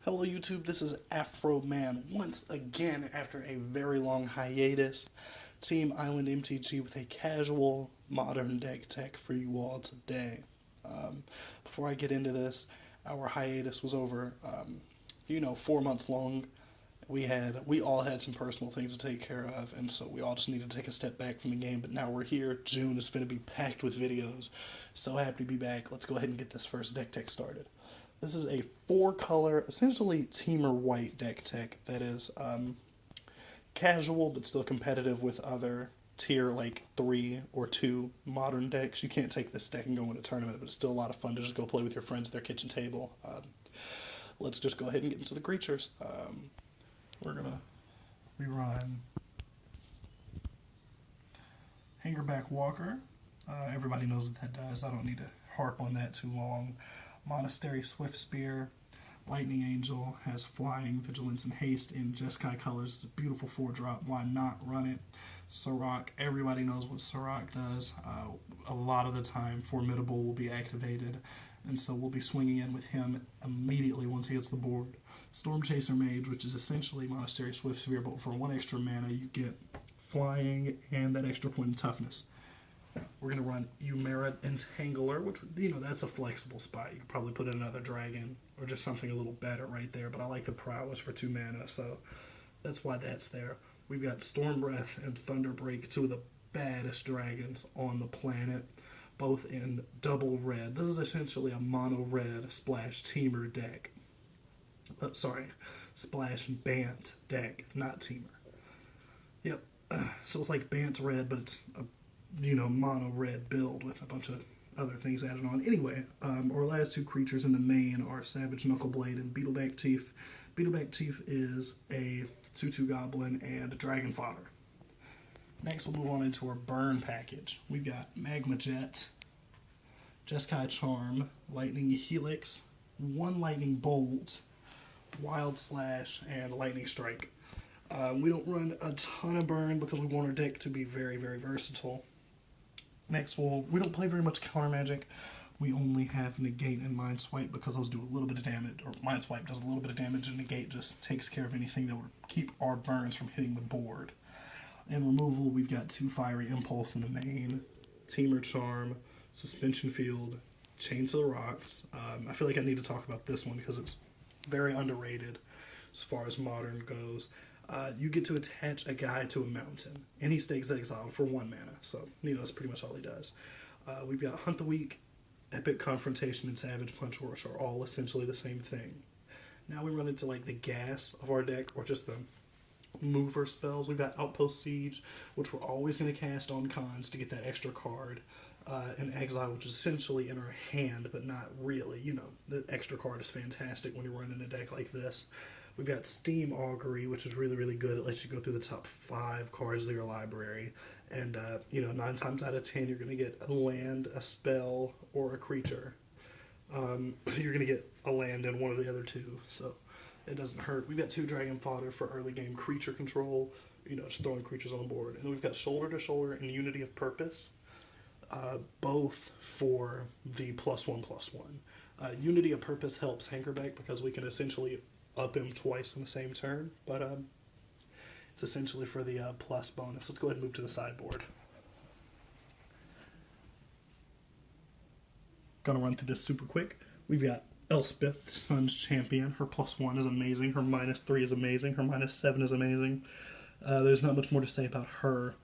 Hello YouTube, this is Afro Man once again after a very long hiatus. Team Island MTG with a casual modern deck tech for you all today. Before I get into this, our hiatus was over, 4 months long. We all had some personal things to take care of, and so we all just needed to take a step back from the game. But now we're here. June is going to be packed with videos. So happy to be back. Let's go ahead and get this first deck tech started. This is a 4-color, essentially teamer white deck tech that is casual but still competitive with other tier like 3 or 2 modern decks. You can't take this deck and go in a tournament, but it's still a lot of fun to just go play with your friends at their kitchen table. Let's just go ahead and get into the creatures. We're going to rerun Hangerback Walker. Everybody knows what that does. I don't need to harp on that too long. Monastery Swift Spear. Lightning Angel has flying, vigilance, and haste in Jeskai colors. It's a beautiful 4-drop. Why not run it? Sirach. Everybody knows what Sirach does. A lot of the time, Formidable will be activated, and so we'll be swinging in with him immediately once he hits the board. Storm Chaser Mage, which is essentially Monastery Swift Spear, but for 1 extra mana, you get flying and that extra point in toughness. We're going to run Umera Entangler, which, that's a flexible spot. You could probably put in another dragon or just something a little better right there, but I like the prowess for 2 mana, so that's why that's there. We've got Storm Breath and Thunderbreak, 2 of the baddest dragons on the planet, both in double red. This is essentially a mono red splash teamer deck. Splash Bant deck, not teamer. Yep, so it's like Bant red, but it's a mono red build with a bunch of other things added on. Anyway, our last 2 creatures in the main are Savage Knuckleblade and Beetleback Chief. Beetleback Chief is a 2/2 goblin and a dragon fodder. Next, we'll move on into our burn package. We've got Magma Jet, Jeskai Charm, Lightning Helix, 1 Lightning Bolt, Wild Slash, and Lightning Strike. We don't run a ton of burn because we want our deck to be very, very versatile. Next, we don't play very much counter magic. We only have Negate and Mind Swipe because those do a little bit of damage, or Mind Swipe does a little bit of damage, and Negate just takes care of anything that would keep our burns from hitting the board. In removal, we've got 2 Fiery Impulse in the main, Teamer Charm, Suspension Field, Chain to the Rocks. I feel like I need to talk about this one because it's very underrated as far as modern goes. You get to attach a guy to a mountain, and he stakes that exile for 1 mana, so, that's pretty much all he does. We've got Hunt the Weak, Epic Confrontation, and Savage Punch, which are all essentially the same thing. Now we run into, the gas of our deck, or just the mover spells. We've got Outpost Siege, which we're always going to cast on cons to get that extra card, and Exile, which is essentially in our hand, but not really. The extra card is fantastic when you're running a deck like this. We've got Steam Augury, which is really, really good. It lets you go through the top 5 cards of your library. And, 9 times out of 10, you're going to get a land, a spell, or a creature. You're going to get a land and one of the other 2, so it doesn't hurt. We've got 2 Dragon Fodder for early game creature control, just throwing creatures on the board. And then we've got Shoulder to Shoulder and Unity of Purpose, both for the +1/+1. Unity of Purpose helps Hankerback because we can essentially up him twice in the same turn, but it's essentially for the plus bonus. Let's go ahead and move to the sideboard. Gonna run through this super quick. We've got Elspeth, Sun's Champion. Her +1 is amazing. Her -3 is amazing. Her -7 is amazing. There's not much more to say about her.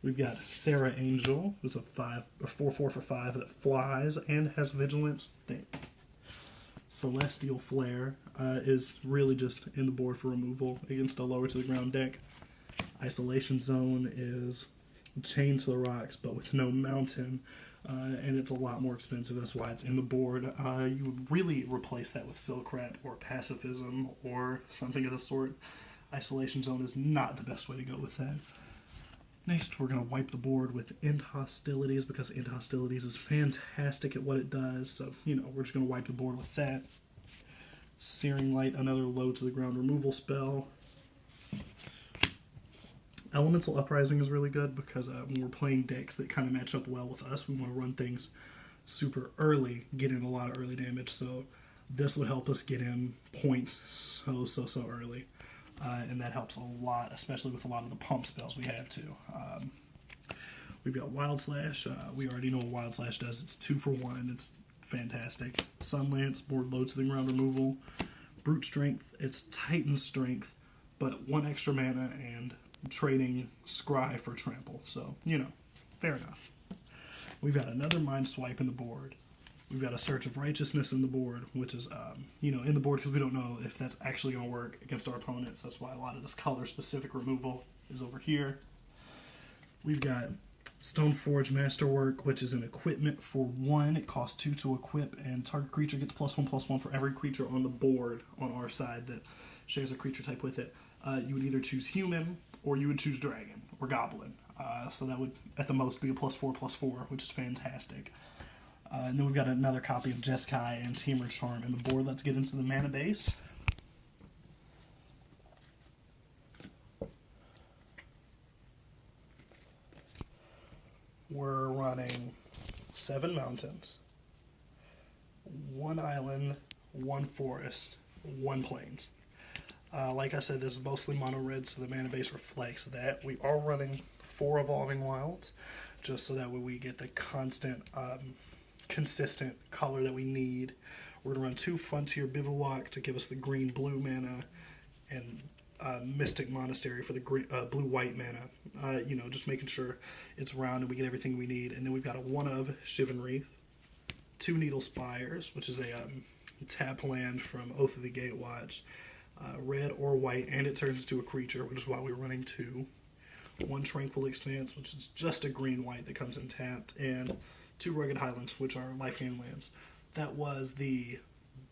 We've got Sarah Angel, who's a 4/4 for 5 that flies and has vigilance. Celestial Flare is really just in the board for removal against a lower to the ground deck. Isolation Zone is Chained to the Rocks but with no mountain, and it's a lot more expensive. That's why it's in the board. You would really replace that with Silk Wrap or Pacifism or something of the sort. Isolation Zone is not the best way to go with that. Next, we're going to wipe the board with End Hostilities because End Hostilities is fantastic at what it does. So, we're just going to wipe the board with that. Searing Light, another low-to-the-ground removal spell. Elemental Uprising is really good because when we're playing decks that kind of match up well with us, we want to run things super early, get in a lot of early damage. So This would help us get in points so early. And that helps a lot, especially with a lot of the pump spells we have too. We've got Wild Slash. We already know what Wild Slash does. It's 2 for 1. It's fantastic. Sun Lance, board low to the ground removal. Brute Strength. It's Titan Strength, but 1 extra mana and trading Scry for Trample. So, fair enough. We've got another Mind Swipe in the board. We've got a Search of Righteousness in the board, which is, in the board because we don't know if that's actually going to work against our opponents. That's why a lot of this color-specific removal is over here. We've got Stoneforge Masterwork, which is an equipment for 1. It costs 2 to equip, and target creature gets +1/+1 for every creature on the board on our side that shares a creature type with it. You would either choose human, or you would choose dragon, or goblin. So that would, at the most, be a +4/+4, which is fantastic. And then we've got another copy of Jeskai and Tamer Charm in the board. Let's get into the mana base. We're running 7 mountains, 1 island, 1 forest, 1 plains. Like I said, this is mostly mono red, so the mana base reflects that. We are running 4 Evolving Wilds, just so that way we get the constant, consistent color that we need. We're going to run 2 Frontier Bivouac to give us the green-blue mana, and Mystic Monastery for the blue-white mana. Just making sure it's round and we get everything we need. And then we've got a 1 of Shivan Reef, 2 Needle Spires, which is a tap land from Oath of the Gatewatch, red or white, and it turns into a creature, which is why we're running 2. 1 Tranquil Expanse, which is just a green-white that comes in tapped, and 2 Rugged Highlands, which are life-gain lands. That was the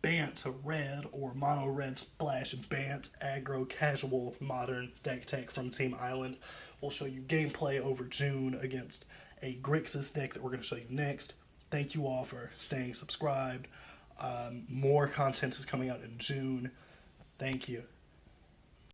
Bant red or mono red splash Bant aggro casual modern deck tech from Team Island. We'll show you gameplay over June against a Grixis deck that we're going to show you next. Thank you all for staying subscribed. More content is coming out in June. Thank you.